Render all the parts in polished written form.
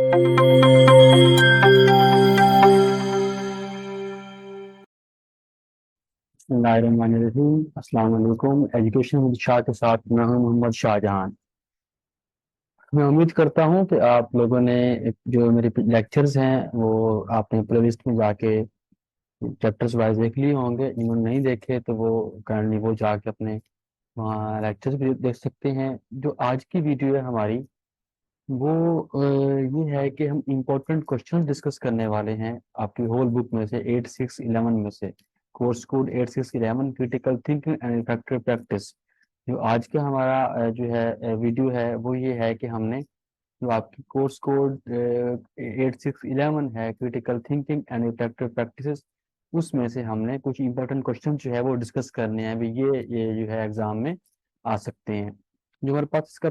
बिस्मिल्लाहिर्रहमानिर्रहीम। अस्सलाम वालेकुम। एजुकेशन विद शाह के साथ मैं हूं मोहम्मद शाहजहां। मैं उम्मीद करता हूं कि आप लोगों ने जो मेरे लेक्चर्स हैं वो आपने प्लेलिस्ट में जाके चैप्टर्स वाइज देख लिए होंगे। जिन्होंने नहीं देखे तो वो काइंडली वो जाके अपने वहाँ लेक्चर्स भी देख सकते हैं। जो आज की वीडियो है हमारी वो ये है कि हम इम्पोर्टेंट क्वेश्चंस डिस्कस करने वाले हैं आपकी होल बुक में से 8-6-11 में से। Course code 8-6-11 critical thinking and effective practice. जो आज का हमारा जो है वीडियो है वो ये है कि हमने जो आपकी कोर्स कोड 8-6-11 है critical thinking and effective practices, उसमें से हमने कुछ इंपॉर्टेंट क्वेश्चन जो है वो डिस्कस करने हैं। अभी ये जो है एग्जाम में आ सकते हैं। जो हमारे पास इसका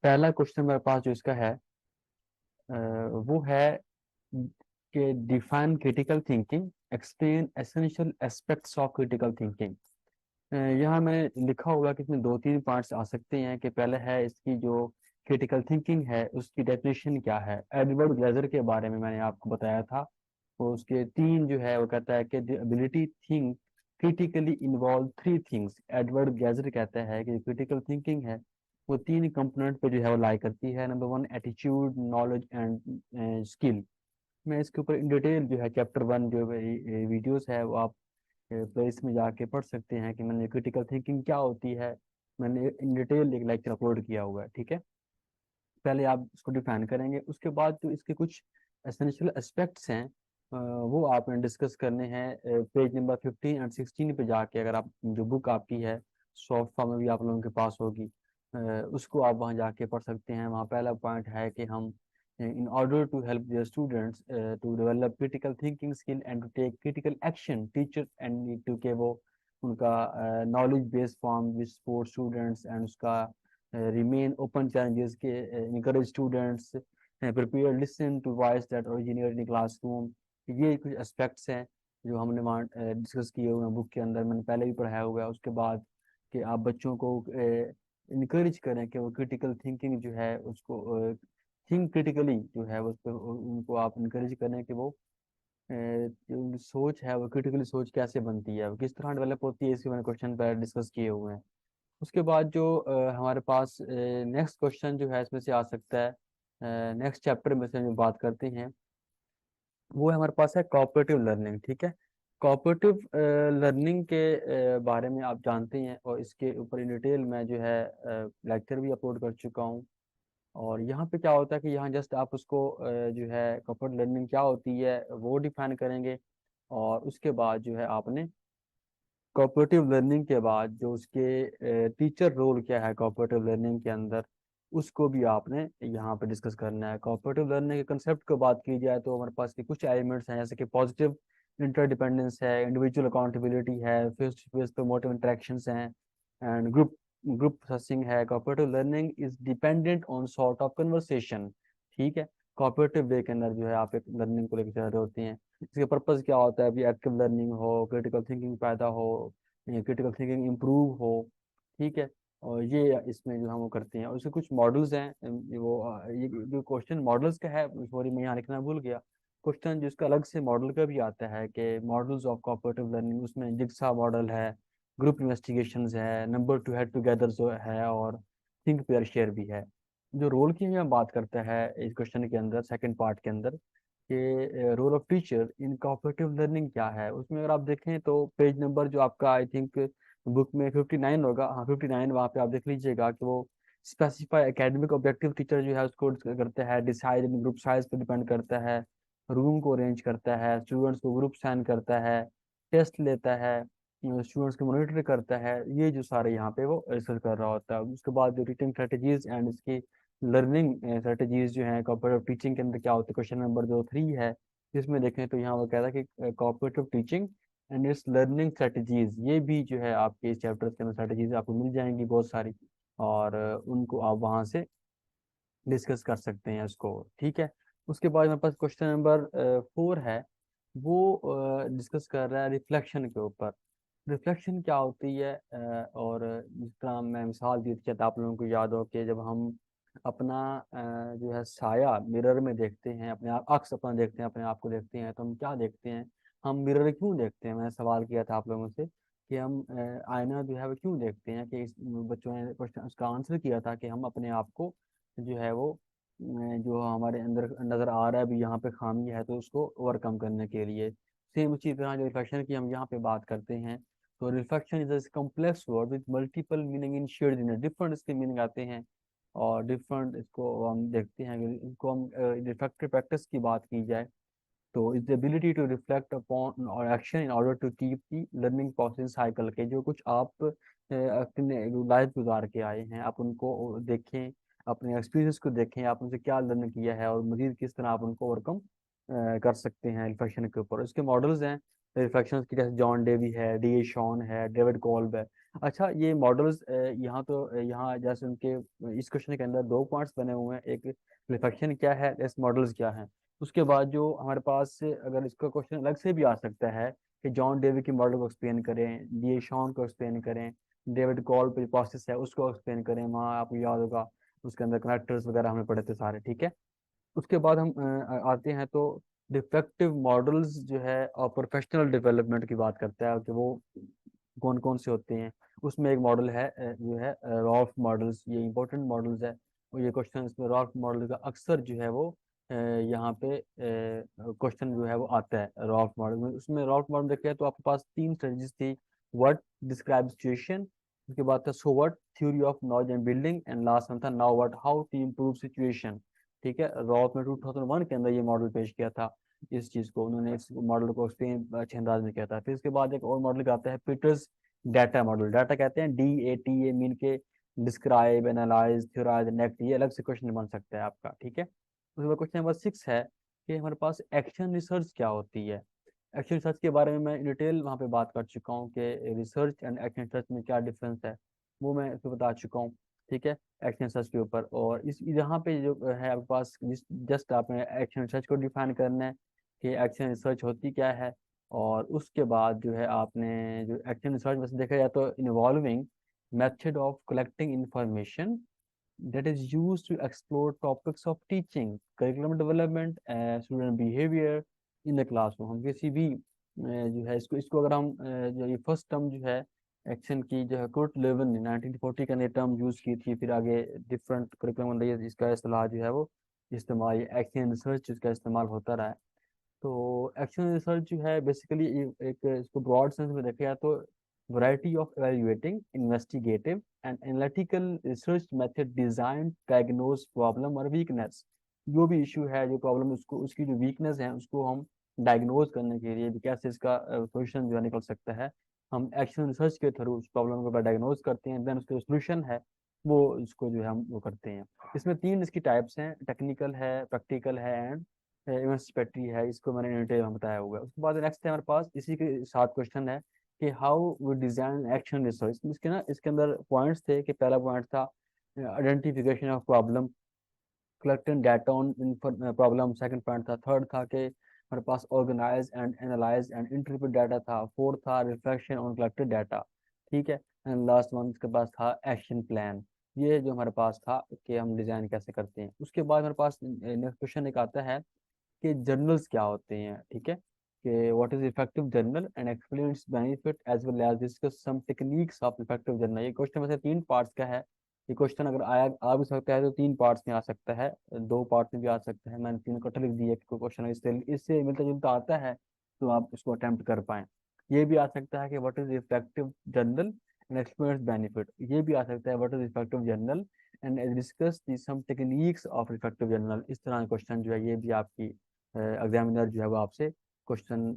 पहला क्वेश्चन हमारे पास जो इसका है वो है कि define critical thinking, explain essential aspects of critical thinking. यहाँ मैंने लिखा हुआ कि इसमें 2-3 पार्ट्स आ सकते हैं कि पहले है इसकी जो क्रिटिकल थिंकिंग है उसकी डेफिनेशन क्या है। एडवर्ड ग्लेजर के बारे में मैंने आपको बताया था। तो उसके तीन जो है वो कहता है कि the ability think critically involve three things. Edward Glazer कहता है कि क्रिटिकल थिंकिंग है वो तीन कंपोनेंट पे जो है वो लाई करती है। Number 1 attitude, knowledge and skill. मैं इसके ऊपर इन डिटेल जो है चैप्टर 1 जो वीडियोस है वो आप प्लेलिस्ट में जाके पढ़ सकते हैं कि मैंने क्रिटिकल थिंकिंग क्या होती है। मैंने इन डिटेल एक लेक्चर अपलोड किया हुआ है, ठीक है। पहले आप इसको डिफाइन करेंगे, उसके बाद जो इसके कुछ एसेंशियल एस्पेक्ट्स हैं वो आपने डिस्कस करने हैं पेज नंबर 15 एंड 16 पे जाके। अगर आप जो बुक आपकी है सॉफ्ट फॉर्म में भी आप लोगों के पास होगी, उसको आप वहाँ जाके पढ़ सकते हैं। वहाँ पहला पॉइंट है कि हम in order to help their students to develop critical thinking skill and to take critical action, teachers and need to के वो उनका knowledge based form with support students and उसका remain open challenges के encourage students prepare listen to voice that originate in classroom। ये कुछ aspects हैं जो हमने वहाँ डिस्कस किए हुए हैं बुक के अंदर, मैंने पहले भी पढ़ाया हुआ है। उसके बाद कि आप बच्चों को इनकरेज करें कि वो क्रिटिकल थिंकिंग जो है उसको थिंक क्रिटिकली जो है उस पर उनको आप इनकरेज करें कि वो जो उनकी सोच है वो क्रिटिकली सोच कैसे बनती है, वो किस तरह डेवलप होती है, इसके मैंने क्वेश्चन पर डिस्कस किए हुए हैं। उसके बाद जो हमारे पास नेक्स्ट क्वेश्चन जो है इसमें से आ सकता है नेक्स्ट चैप्टर में से जो बात करते हैं वो हमारे पास है कोऑपरेटिव लर्निंग, ठीक है। कोऑपरेटिव लर्निंग के बारे में आप जानते हैं और इसके ऊपर इन डिटेल मैं जो है लेक्चर भी अपलोड कर चुका हूँ। और यहाँ पे क्या होता है कि यहाँ जस्ट आप उसको जो है कॉर्पोरेट लर्निंग क्या होती है वो डिफाइन करेंगे। और उसके बाद जो है आपने कॉर्पोरेटिव लर्निंग के बाद जो उसके टीचर रोल क्या है कॉर्पोरेटिव लर्निंग के अंदर, उसको भी आपने यहाँ पे डिस्कस करना है। कॉर्पोरेटिव लर्निंग के कंसेप्ट की बात की जाए तो हमारे पास के कुछ एलिमेंट्स हैं जैसे कि पॉजिटिव इंटरडिपेंडेंस है, इंडिविजुअल अकाउंटेबिलिटी है, face to face promotive interactions हैं एंड ग्रुप ग्रुप प्रोसेसिंग है। Corporative learning is dependent on sort of conversation, ठीक है। कॉर्पोरेटिव वे के अंदर जो है आप एक लर्निंग को लेकर चल रहे होते हैं। इसके पर्पस क्या होता है, अभी एक्टिव लर्निंग हो, क्रिटिकल थिंकिंग पैदा हो, क्रिटिकल थिंकिंग इम्प्रूव हो, ठीक है। और ये इसमें जो हम वो करते हैं। और उसके कुछ मॉडल्स हैं ये जो क्वेश्चन मॉडल्स का है, सॉरी मैं यहाँ लिखना भूल गया। क्वेश्चन जिसका अलग से मॉडल का भी आता है कि मॉडल्स ऑफ कोऑपरेटिव लर्निंग, उसमें जिग्सा मॉडल है, ग्रुप इन्वेस्टिगेशंस है, नंबर टू हेड टुगेदर जो है, और थिंक पेयर शेयर भी है। जो रोल की हम बात करते हैं इस क्वेश्चन के अंदर सेकंड पार्ट के अंदर कि role of teacher in cooperative learning क्या है, उसमें अगर आप देखें तो पेज नंबर जो आपका आई थिंक बुक में 59 होगा, हाँ 59, वहाँ पे आप देख लीजिएगा कि वो स्पेसिफाई एकेडमिक ऑब्जेक्टिव टीचर जो है उसको करते हैं, डिसाइड इन ग्रुप साइज पर डिपेंड करता है, रूम को अरेंज करता है, स्टूडेंट्स को ग्रुप साइन करता है, टेस्ट लेता है, स्टूडेंट्स को मॉनिटर करता है। ये जो सारे यहाँ पे वो रिसर्च कर रहा होता है। उसके बाद जो टीचिंग स्ट्रेटेजीज एंड इसकी लर्निंग स्ट्रेटेजीज जो है कोऑपरेटिव टीचिंग के अंदर क्या होती है, क्वेश्चन नंबर जो 3 है जिसमें देखें तो यहाँ वो कहता है कि cooperative teaching and it's learning strategies, ये भी जो है आपके इस चैप्टर के अंदर स्ट्रेटेजीज आपको मिल जाएंगी बहुत सारी। और उनको आप वहाँ से डिस्कस कर सकते हैं इसको, ठीक है। उसके बाद मेरे पास क्वेश्चन नंबर 4 है, वो डिस्कस कर रहा है रिफ्लेक्शन के ऊपर। रिफ्लेक्शन क्या होती है और जिस तरह मैं मिसाल दी थी, शायद आप लोगों को याद हो कि जब हम अपना जो है साया मिरर में देखते हैं, अपने आप अक्स अपना देखते हैं, अपने आप को देखते हैं, तो हम क्या देखते हैं, हम मिरर क्यों देखते हैं। मैंने सवाल किया था आप लोगों से कि हम आईना जो है वो क्यों देखते हैं, कि इस बच्चों ने क्वेश्चन उसका आंसर किया था कि हम अपने आप को जो है वो जो हमारे अंदर नज़र आ रहा है अभी यहाँ पे खामी है तो उसको ओवरकम करने के लिए। सेम उसी तरह जो रिफ्लेक्शन की हम यहाँ पे बात करते हैं, तो reflection is complex word with multiple meaning in shared in different इसके मीनिंग आते हैं और डिफरेंट इसको हम देखते हैं। अगर इनको हम रिफ्लेक्टिव प्रैक्टिस की बात की जाए तो is the ability to reflect upon और action in order to keep the learning process cycle के, जो कुछ आप अपने लाइफ गुजार के आए हैं आप उनको देखें, अपने एक्सपीरियंस को देखें, आप उनसे क्या लर्न किया है और मजीद किस तरह आप उनको ओवरकम कर सकते हैं रिफ्लेक्शन के ऊपर। इसके मॉडल्स हैं रिफ्लेक्शन की, जैसे जॉन डेवी है, डी ए शॉन है, डेविड कॉल्ब है। अच्छा ये मॉडल्स यहाँ तो यहाँ जैसे उनके इस क्वेश्चन के अंदर दो पॉइंट्स बने हुए हैं, एक रिफ्लेक्शन क्या है, इस मॉडल्स क्या है। उसके बाद जो हमारे पास अगर इसका क्वेश्चन अलग से भी आ सकता है कि जॉन डेवी की मॉडल को एक्सप्लेन करें, डी ए शॉन को एक्सप्लेन करें, डेविड कॉल्ब पे प्रोसेस है उसको एक्सप्लेन करें, वहाँ आपको याद होगा उसके अंदर कनेक्टर्स वगैरह हमने पढ़े थे सारे, ठीक है। उसके बाद हम आते हैं तो डिफेक्टिव मॉडल्स जो है और प्रोफेशनल डेवलपमेंट की बात करता है कि वो कौन कौन से होते हैं। उसमें एक मॉडल है जो है रॉल्फ मॉडल्स, ये इंपॉर्टेंट मॉडल्स है। और ये क्वेश्चन इसमें रॉल्फ मॉडल का अक्सर जो है वो यहाँ पे क्वेश्चन जो है वो आता है रॉल्फ मॉडल में। उसमें रॉल्फ मॉडल देखिए तो आपके पास तीन स्ट्रेटजीज थी, व्हाट डिस्क्राइब सिचुएशन, उसके बाद था so what theory of knowledge and building, and last में था now what how to improve situation. ठीक है, रॉल्फ ने 2001 के अंदर ये मॉडल पेश किया था, इस चीज को उन्होंने इस मॉडल को एक्सप्लेन अच्छे अंदाज में किया था। फिर इसके बाद एक और मॉडल का आता है पीटर्स डाटा मॉडल, डाटा कहते हैं DATA मीन के डिस्क्राइब, एनालाइज, थ्योराइज, नेक्ट, ये अलग से क्वेश्चन बन सकता है आपका, ठीक है। उसके बाद क्वेश्चन नंबर 6 है कि हमारे पास एक्शन रिसर्च क्या होती है। एक्शन रिसर्च के बारे में मैं डिटेल वहाँ पे बात कर चुका हूँ कि रिसर्च एंड एक्शन रिसर्च में क्या डिफरेंस है, वो मैं इसको बता चुका हूँ, ठीक है, एक्शन रिसर्च के ऊपर। और इस यहाँ पे जो है आपके पास जस्ट आपने एक्शन रिसर्च को डिफाइन करना है कि एक्शन रिसर्च होती क्या है। और उसके बाद जो है आपने जो एक्शन रिसर्च वैसे देखा जाए तो involving method of collecting information that is used to explore topics of teaching, curriculum development, student behavior in the classroom। हम किसी भी जो है इसको इसको अगर हम जो ये फर्स्ट टर्म जो है एक्शन की जो है कुर्ट लेवन ने 1940 का ये टर्म यूज की थी, फिर आगे डिफरेंट करिकुलम बन रही है जिसका इस्तेमाल जो है वो इस्तेमाल एक्शन रिसर्च जिसका इस्तेमाल होता रहा है। तो एक्शन रिसर्च जो है बेसिकली एक इसको ब्रॉड सेंस में देखा जाए तो variety of evaluating investigative and analytical research method design diagnose problem और वीकनेस। जो भी इशू है जो प्रॉब्लम उसको उसकी जो वीकनेस है उसको हम डायग्नोज करने के लिए भी कैसे इसका सोल्यूशन जो है निकल सकता है, हम एक्शन रिसर्च के थ्रू उस प्रॉब्लम को डायग्नोज करते हैं, देन उसका सोल्यूशन है वो इसको जो है हम वो करते हैं। इसमें तीन इसकी टाइप्स हैं, टेक्निकल है, प्रैक्टिकल है एंड इन्वेस्टिगेटरी है, इसको मैंने डिटेल में बताया हुआ है। उसके बाद नेक्स्ट है हमारे पास इसी के साथ क्वेश्चन है कि how we design action research. इसके ना इसके अंदर पॉइंट्स थे कि पहला पॉइंट था identification of problem, collecting data on problem, second point था, थर्ड था कि हमारे पास organise and analyse and interpret data था, फोर्थ था रिफ्लेक्शन ऑन कलेक्टेड डाटा, ठीक है, एंड लास्ट वन इसके पास था एक्शन प्लान। ये जो हमारे पास था कि हम डिजाइन कैसे करते हैं। उसके बाद हमारे पास नेक्स्ट क्वेश्चन एक आता है कि जर्नल्स क्या होते हैं, ठीक है, कि what is effective journal and explain its benefit as well as discuss some techniques of effective journal. ये क्वेश्चन वैसे तीन पार्ट्स का है, ये क्वेश्चन अगर आया आ भी सकता है तो तीन पार्ट्स में आ सकता है, दो पार्ट में भी आ सकता है, मैंने तीन इकट्ठा लिख दिया क्वेश्चन, इससे इससे मिलता जुलता आता है तो आप इसको अटेम्प्ट कर पाएं। ये भी आ सकता है कि what is effective journal and experience benefit, ये भी आ सकता है what is effective journal and discuss the some techniques of effective journal. इस तरह के क्वेश्चन जो है ये भी आपकी एग्जामिनर जो है वो आपसे क्वेश्चन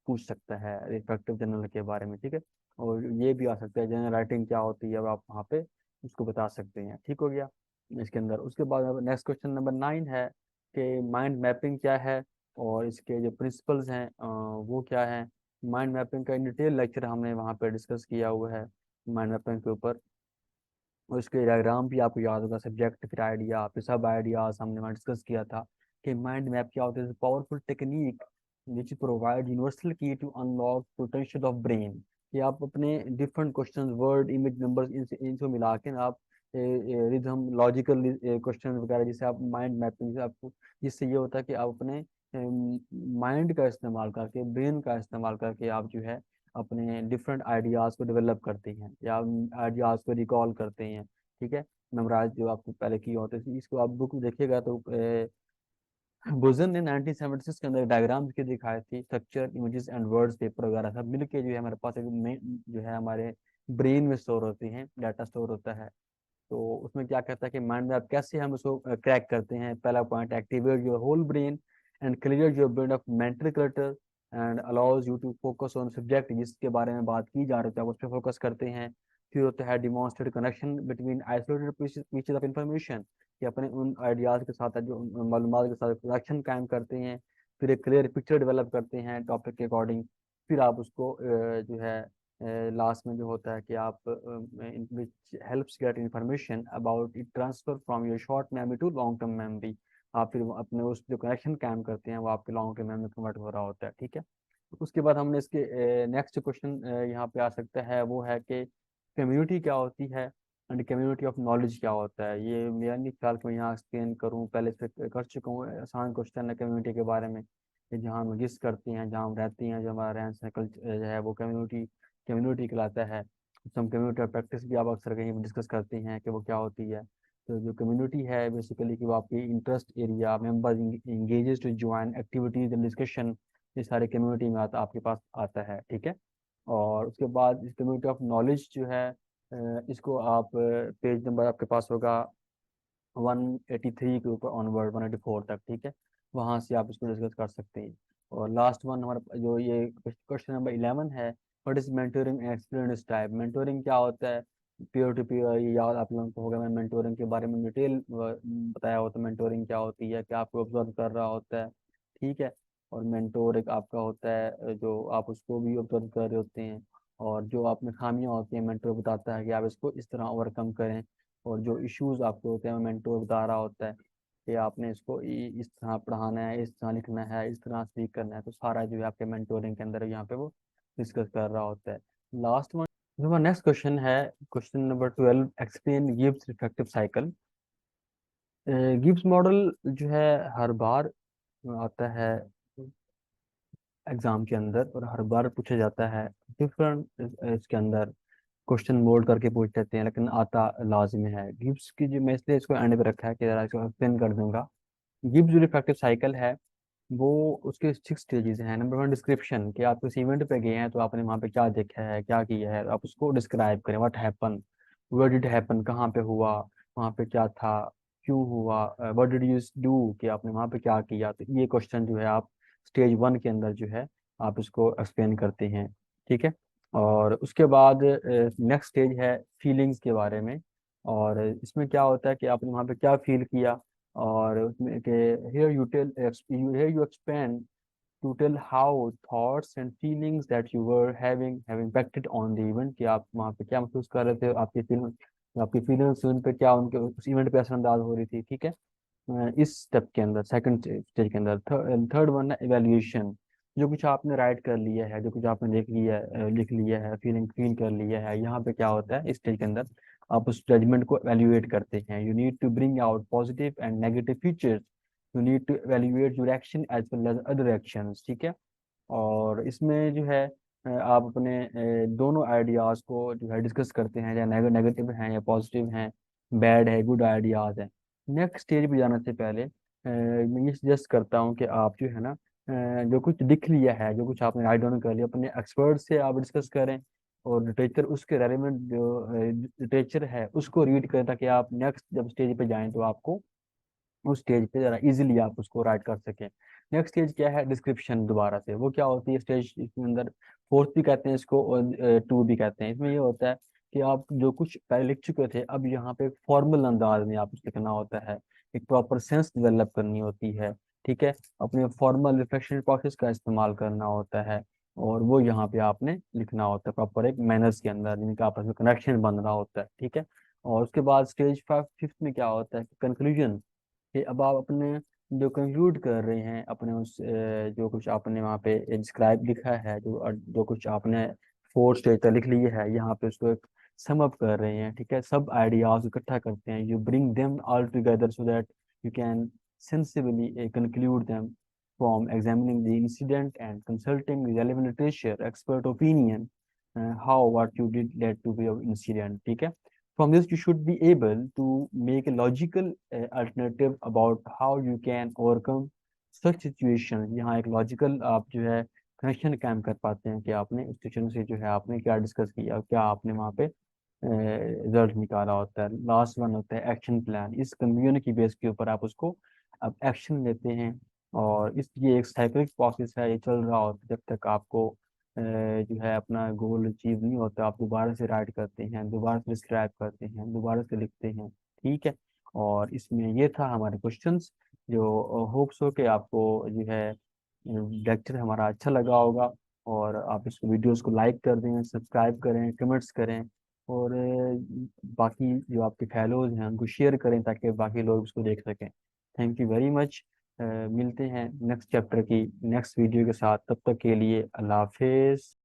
पूछ सकता है रिफ्रैक्टिव जनरल के बारे में, ठीक है। और ये भी आ सकता है जनरल राइटिंग क्या होती है, और आप वहाँ पे उसको बता सकते हैं, ठीक हो गया इसके अंदर। उसके बाद नेक्स्ट क्वेश्चन नंबर 9 है कि माइंड मैपिंग क्या है और इसके जो प्रिंसिपल्स हैं वो क्या है। माइंड मैपिंग का इन डिटेल लेक्चर हमने वहाँ पे डिस्कस किया हुआ है माइंड मैपिंग के ऊपर। और इसके डायग्राम भी आपको याद होगा, सब्जेक्ट फिर आइडिया फिर सब आइडियाज हमने वहाँ डिस्कस किया था कि माइंड मैप क्या होता है, powerful technique which provide universal key to unlock potential of brain. कि आप अपने different question word image numbers इनसे इनको मिला के आप रिदम, लॉजिकल क्वेश्चन वगैरह, जिससे आप माइंड मैपिंग से आपको, जिससे ये होता है कि आप अपने माइंड का इस्तेमाल करके, ब्रेन का इस्तेमाल करके आप जो है अपने डिफरेंट आइडियाज़ को डेवलप करते हैं या आइडियाज़ को रिकॉल करते हैं। ठीक है, मेमोराइज जो आपको पहले की होते थे, इसको आप बुक देखिएगा तो बुजन ने 1976 के अंदर डायग्राम्स के दिखाए थे, structure, images and words, paper वगैरह सब मिलके जो है हमारे पास एक जो है हमारे ब्रेन में स्टोर होती हैं, डाटा स्टोर होता है। तो उसमें क्या कहता है कि माइंड मैप कैसे हम उसको क्रैक करते हैं। पहला point, activate your whole brain and clear your brain of mental clutter and allows you to focus on subject, जिसके बारे में बात की जा रही है आप उस पर फोकस करते हैं। फिर होता है demonstrate connection between isolated pieces of information, कि अपने उन आइडियाज के साथ जो मालूमात के साथ कनेक्शन कायम करते हैं। फिर एक क्लियर पिक्चर डेवलप करते हैं टॉपिक के अकॉर्डिंग। फिर आप उसको जो है लास्ट में जो होता है कि आप which helps get information about it transfer from your short memory to long term memory. आप फिर अपने उस जो कनेक्शन कायम करते हैं वो आपके लॉन्ग टर्म मेमोरी कन्वर्ट हो रहा होता है। ठीक है, उसके बाद हमने इसके नेक्स्ट क्वेश्चन यहाँ पे आ सकता है, वो है कि कम्युनिटी क्या होती है एंड कम्युनिटी ऑफ नॉलेज क्या होता है। ये मेरा नहीं ख्याल कि मैं यहाँ एक्सप्लेन करूँ, पहले से कर चुका हूँ। आसान क्वेश्चन है कम्युनिटी के बारे में, कि जहाँ हम एग्जिस्ट करते हैं, जहाँ हम रहते हैं, जो हमारा रहन सहन जो है वो कम्युनिटी कम्युनिटी कहलाता है। हम कम्युनिटी ऑफ प्रैक्टिस भी आप अक्सर कहीं डिस्कस करते हैं कि वो क्या होती है। तो जो कम्युनिटी है बेसिकली कि वो आपकी interest area, members engages to join activities and discussion, ये सारे कम्युनिटी में आपके पास आता है। ठीक है, और उसके बाद इस कम्युनिटी ऑफ नॉलेज जो है इसको आप पेज नंबर आपके पास होगा 183 के ऊपर ऑनवर्ड 184 तक। ठीक है, वहाँ से आप इसको डिस्कस कर सकते हैं। और लास्ट वन हमारा जो ये क्वेश्चन नंबर 11 है, what is mentoring and experience this type. Mentoring क्या होता है, पीयर टू पीयर, ये याद आप लोगों को होगा, मैं मेंटोरिंग के बारे में डिटेल बताया होता है। मेंटोरिंग क्या होती है कि आपको ऑब्जर्व कर रहा होता है। ठीक है, और मेंटोर एक आपका होता है जो आप उसको भी ऑब्जर्व कर रहे होते हैं, और जो आप में खामियां होती हैं मेंटोर बताता है कि आप इसको इस तरह ओवरकम करें। और जो इश्यूज आपके होते हैं मेंटोर बता रहा होता है कि आपने इसको इस तरह पढ़ाना है, इस तरह लिखना है, इस तरह स्पीक करना है। तो सारा जो है आपके मेंटोरिंग के अंदर यहाँ पे वो डिस्कस कर रहा होता है। लास्ट वन जो हमारा नेक्स्ट क्वेश्चन है, question number 12, explain Gibbs reflective cycle. Gibbs model जो है हर बार आता है एग्जाम के अंदर, और हर बार पूछा जाता है। डिफरेंट इसके अंदर क्वेश्चन मोल्ड करके पूछ लेते हैं, लेकिन आता लाजमी है। गिब्स की जो, मैं इसलिए इसको एंड पे रखा है कि जरा इसको एक्सप्लेन कर दूंगा। गिब्स जो रिफ्रैक्टिव साइकिल है वो, उसके 6 स्टेजेस हैं। नंबर 1, डिस्क्रिप्शन, कि आप किसी इवेंट पे गए हैं तो आपने वहाँ पे क्या देखा है, क्या किया है, आप उसको डिस्क्राइब करें। What happen, where did happen, कहाँ पे हुआ, वहाँ पे क्या था, क्यों हुआ, व्हाट डिड यू डू, कि आपने वहाँ पे क्या किया। तो ये क्वेश्चन जो है आप स्टेज 1 के अंदर जो है आप इसको एक्सप्लेन करते हैं। ठीक है, और उसके बाद नेक्स्ट स्टेज है फीलिंग्स के बारे में। और इसमें क्या होता है कि आपने वहाँ पे क्या फील किया, और उसमें के here you tell here you expand to tell how thoughts and feelings that you were having have impacted on the event, कि आप वहाँ पे क्या महसूस कर रहे थे, आपकी फीलिंग्स उन पे क्या, उनके उस इवेंट पे असरअंदाज हो रही थी। ठीक है, इस स्टेप के अंदर, सेकंड स्टेज के अंदर। थर्ड वन है इवेल्युएशन, जो कुछ आपने राइट कर लिया है, जो कुछ आपने लिख लिया है, फील कर लिया है, यहाँ पे क्या होता है इस स्टेज के अंदर आप उस जजमेंट को एवेल्युएट करते हैं। You need to bring out positive and negative features, you need to evaluate your action as well as other actions. ठीक है, और इसमें जो है आप अपने दोनों आइडियाज़ को जो है डिस्कस करते हैं, चाहे नेगेटिव हैं या पॉजिटिव हैं, बैड है, गुड आइडियाज़ हैं। नेक्स्ट स्टेज पे जाने से पहले मैं ये सजेस्ट करता हूँ कि आप जो है ना जो कुछ लिख लिया है, जो कुछ आपने राइट डाउन कर लिया, अपने एक्सपर्ट से आप डिस्कस करें, और लिटरेचर, उसके रेलिवेंट जो लिटरेचर है उसको रीड करें, ताकि आप नेक्स्ट जब स्टेज पे जाएं तो आपको उस स्टेज पे जरा इजीली आप उसको राइट कर सकें। नेक्स्ट स्टेज क्या है, डिस्क्रिप्शन। दोबारा से वो क्या होती है स्टेज, इसके अंदर फोर्थ भी कहते हैं इसको और 2 भी कहते हैं। इसमें ये होता है कि आप जो कुछ पहले लिख चुके थे, अब यहाँ पे फॉर्मल अंदाज में आप लिखना होता है, एक प्रॉपर सेंस डेवलप करनी होती है। ठीक है, अपने फॉर्मल रिफ्लेक्शन प्रोसेस का इस्तेमाल करना होता है, और वो यहाँ पे आपने लिखना होता है प्रॉपर एक मैनर्स के अंदर, जिनका आपस में कनेक्शन बन रहा होता है। ठीक है, और उसके बाद स्टेज 5 फिफ्थ में क्या होता है, कंक्लूजन, कि अब आप अपने जो कंक्लूड कर रहे हैं अपने उस जो कुछ आपने वहाँ पे डिस्क्राइब लिखा है, जो जो कुछ आपने 4 स्टेज तक लिख लिए है, यहाँ पे उसको एक सम अप कर रहे हैं, ठीक है, सब आइडियाज इकट्ठा करते हैं, you bring them all together so that you can sensibly conclude them from examining the incident and consulting the relevant literature, expert opinion, how what you did led to the incident, ठीक है. From this, you should be able to make a logical alternative about how you can overcome such situation. यहाँ एक logical आप जो है connection कायम कर पाते हैं कि आपने उस सिचुएशन से जो है आपने क्या डिस्कस किया, क्या आपने वहाँ पे रिजल्ट निकाला होता है. लास्ट वन होता है एक्शन प्लान. इस कम्युनिटी की बेस के ऊपर आप उसको अब एक्शन लेते हैं, और इस ये एक साइक्लिक प्रोसेस है, ये चल रहा होता है जब तक आपको जो है अपना गोल अचीव नहीं होता. आप दोबारा से राइट करते हैं, दोबारा से डिस्क्राइब करते हैं, दोबारा से लिखते हैं, ठीक है. और इसमें ये था हमारे क्वेश्चंस, जो होप्स हो कि आपको जो है लेक्चर हमारा अच्छा लगा होगा, और आप इस वीडियोस को लाइक कर दें, सब्सक्राइब करें, कमेंट्स करें, और बाकी जो आपके फैलोज हैं उनको शेयर करें ताकि बाकी लोग उसको देख सकें. Thank you very much. मिलते हैं नेक्स्ट चैप्टर की नेक्स्ट वीडियो के साथ. तब तक के लिए अल्लाह हाफिज.